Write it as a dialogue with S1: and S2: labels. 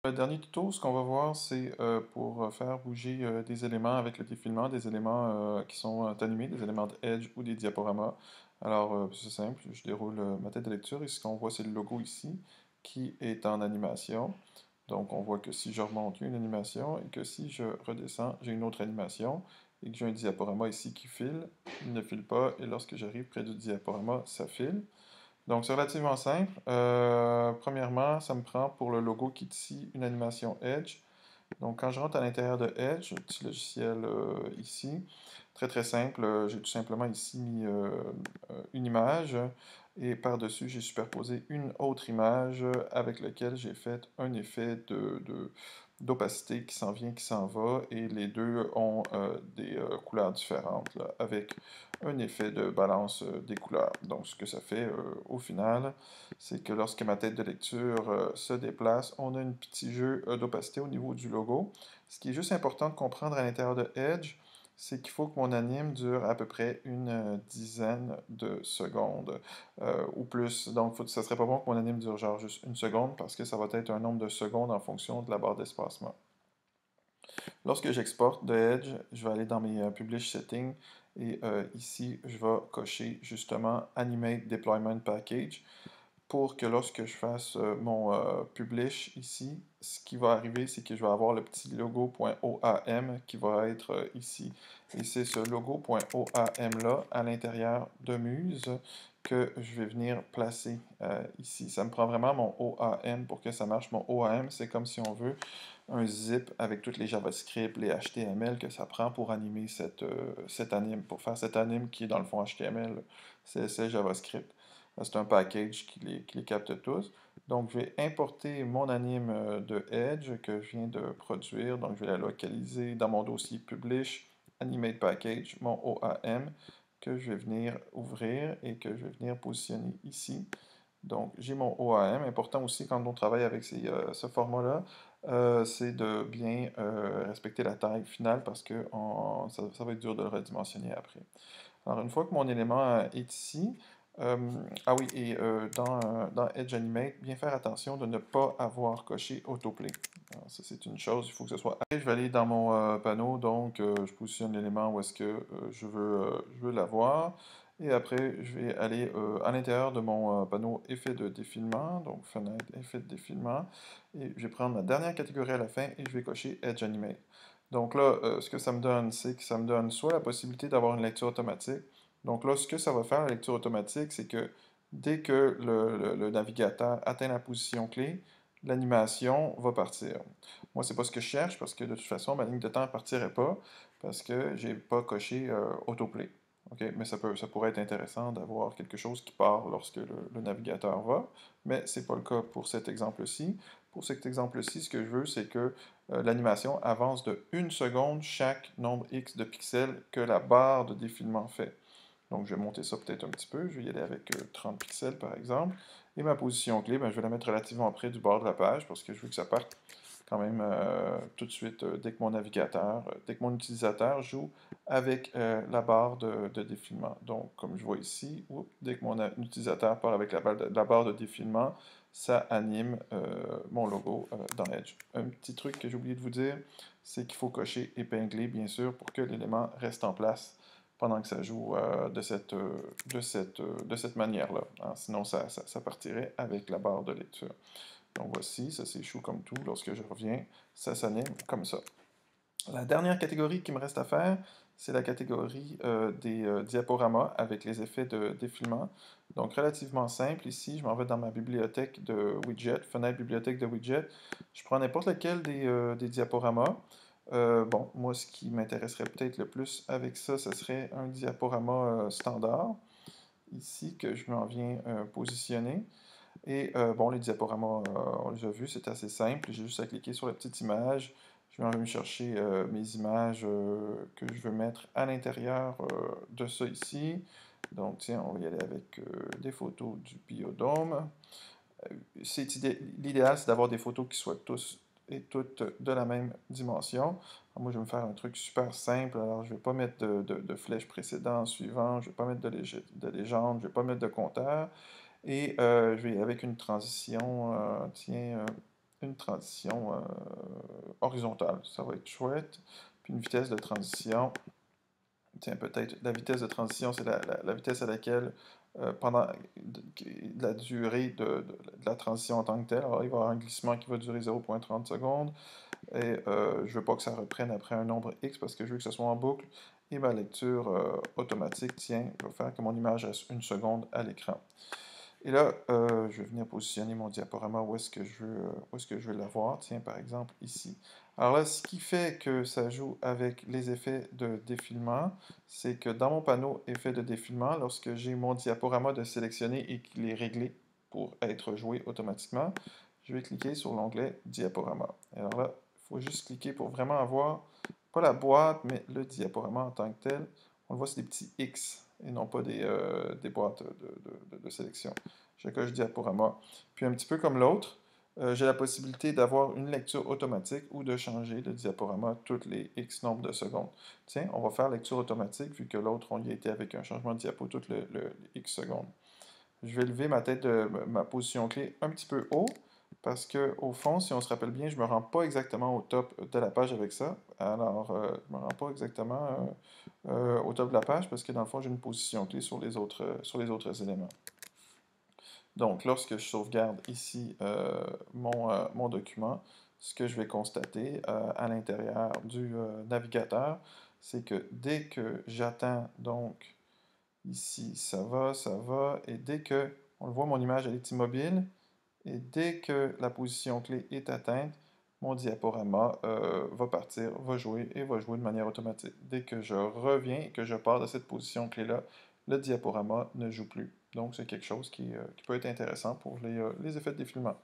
S1: Le dernier tuto, ce qu'on va voir, c'est pour faire bouger des éléments avec le défilement, des éléments qui sont animés, des éléments de Edge ou des diaporamas. Alors, c'est simple, je déroule ma tête de lecture et ce qu'on voit, c'est le logo ici qui est en animation. Donc, on voit que si je remonte, il y a une animation et que si je redescends, j'ai une autre animation et que j'ai un diaporama ici qui file, il ne file pas et lorsque j'arrive près du diaporama, ça file. Donc, c'est relativement simple. Premièrement, ça me prend pour le logo qui est ici une animation Edge. Donc, quand je rentre à l'intérieur de Edge, le petit logiciel ici, très très simple, j'ai tout simplement ici mis une image et par-dessus, j'ai superposé une autre image avec laquelle j'ai fait un effet d'opacité qui s'en vient, qui s'en va et les deux ont des couleurs différentes là, avec un effet de balance des couleurs. Donc, ce que ça fait au final, c'est que lorsque ma tête de lecture se déplace, on a un petit jeu d'opacité au niveau du logo. Ce qui est juste important de comprendre à l'intérieur de Edge, c'est qu'il faut que mon anime dure à peu près une dizaine de secondes ou plus. Donc, ça serait pas bon que mon anime dure genre juste une seconde parce que ça va être un nombre de secondes en fonction de la barre d'espacement. Lorsque j'exporte de Edge, je vais aller dans mes Publish Settings et ici, je vais cocher justement Animate Deployment Package pour que lorsque je fasse mon publish ici, ce qui va arriver, c'est que je vais avoir le petit logo.oam qui va être ici. Et c'est ce logo.oam là, à l'intérieur de Muse, que je vais venir placer ici. Ça me prend vraiment mon OAM pour que ça marche. Mon OAM, c'est comme si on veut un zip avec toutes les JavaScript, les HTML que ça prend pour animer cet anime, pour faire cet anime qui est dans le fond HTML, CSS, JavaScript. C'est un package qui les capte tous. Donc, je vais importer mon anime de Edge que je viens de produire. Donc, je vais la localiser dans mon dossier Publish, Animate Package, mon OAM, que je vais venir ouvrir et que je vais venir positionner ici. Donc, j'ai mon OAM. Important aussi quand on travaille avec ce format-là, c'est de bien respecter la taille finale parce que ça va être dur de le redimensionner après. Alors, une fois que mon élément est ici, ah oui, et dans Edge Animate, bien faire attention de ne pas avoir coché Autoplay. Alors, ça, c'est une chose, il faut que ce soit. Après, je vais aller dans mon panneau, donc je positionne l'élément où est-ce que je veux l'avoir. Et après, je vais aller à l'intérieur de mon panneau effet de défilement, donc fenêtre effet de défilement. Et je vais prendre ma dernière catégorie à la fin et je vais cocher Edge Animate. Donc là, ce que ça me donne, c'est que ça me donne soit la possibilité d'avoir une lecture automatique. Donc là, ce que ça va faire, la lecture automatique, c'est que dès que le navigateur atteint la position clé, l'animation va partir. Moi, c'est pas ce que je cherche parce que de toute façon, ma ligne de temps ne partirait pas parce que j'ai pas coché autoplay. OK? Mais ça pourrait être intéressant d'avoir quelque chose qui part lorsque le navigateur va, mais c'est pas le cas pour cet exemple-ci. Pour cet exemple-ci, ce que je veux, c'est que l'animation avance de 1 seconde chaque nombre X de pixels que la barre de défilement fait. Donc, je vais monter ça peut-être un petit peu. Je vais y aller avec 30 pixels, par exemple. Et ma position clé, ben, je vais la mettre relativement près du bord de la page parce que je veux que ça parte quand même tout de suite dès que mon utilisateur joue avec la barre de défilement. Donc, comme je vois ici, dès que mon utilisateur part avec la barre de défilement, ça anime mon logo dans Edge. Un petit truc que j'ai oublié de vous dire, c'est qu'il faut cocher épingler, bien sûr, pour que l'élément reste en place pendant que ça joue de cette manière-là. Hein. Sinon, ça partirait avec la barre de lecture. Donc voici, ça s'échoue comme tout. Lorsque je reviens, ça s'anime comme ça. La dernière catégorie qui me reste à faire, c'est la catégorie des diaporamas avec les effets de défilement. Donc relativement simple ici, je m'en vais dans ma bibliothèque de widget, fenêtre bibliothèque de widget. Je prends n'importe lequel des diaporamas. Bon, moi ce qui m'intéresserait peut-être le plus avec ça, ce serait un diaporama standard, ici que je m'en viens positionner. Et bon, les diaporamas, on les a vus, c'est assez simple. J'ai juste à cliquer sur la petite image. Je vais aller chercher mes images que je veux mettre à l'intérieur de ça ici. Donc, tiens, on va y aller avec des photos du biodôme. L'idéal, c'est d'avoir des photos qui soient tous et toutes de la même dimension. Alors, moi, je vais me faire un truc super simple. Alors, je ne vais pas mettre de flèche précédente, suivant. Je ne vais pas mettre de légende. Je ne vais pas mettre de compteur. Et je vais avec une transition, tiens, une transition horizontale. Ça va être chouette. Puis une vitesse de transition. Tiens, peut-être la vitesse de transition, c'est la vitesse à laquelle, pendant la durée de la transition en tant que telle, alors il va y avoir un glissement qui va durer 0,30 secondes, et je veux pas que ça reprenne après un nombre X parce que je veux que ce soit en boucle, et ma lecture automatique, tiens, va faire que mon image reste 1 seconde à l'écran. Et là, je vais venir positionner mon diaporama où est-ce que où est-ce que je veux l'avoir. Tiens, par exemple, ici. Alors là, ce qui fait que ça joue avec les effets de défilement, c'est que dans mon panneau effet de défilement, lorsque j'ai mon diaporama de sélectionner et qu'il est réglé pour être joué automatiquement, je vais cliquer sur l'onglet diaporama. Alors là, il faut juste cliquer pour vraiment avoir, pas la boîte, mais le diaporama en tant que tel. On le voit, c'est des petits X et non pas des boîtes de sélection. Je coche diaporama. Puis un petit peu comme l'autre, j'ai la possibilité d'avoir une lecture automatique ou de changer le diaporama toutes les X nombres de secondes. Tiens, on va faire lecture automatique vu que l'autre, on y a été avec un changement de diapo toutes les X secondes. Je vais lever ma tête de ma position clé un petit peu haut parce que au fond, si on se rappelle bien, je me rends pas exactement au top de la page avec ça. Alors, je me rends pas exactement au top de la page parce que dans le fond, j'ai une position clé sur les autres éléments. Donc, lorsque je sauvegarde ici mon document, ce que je vais constater à l'intérieur du navigateur, c'est que dès que j'attends, donc ici, ça va, et dès que, on le voit, mon image elle est immobile, et dès que la position clé est atteinte, mon diaporama va partir, va jouer et va jouer de manière automatique. Dès que je reviens et que je pars de cette position clé-là, le diaporama ne joue plus. Donc c'est quelque chose qui peut être intéressant pour les effets de défilement.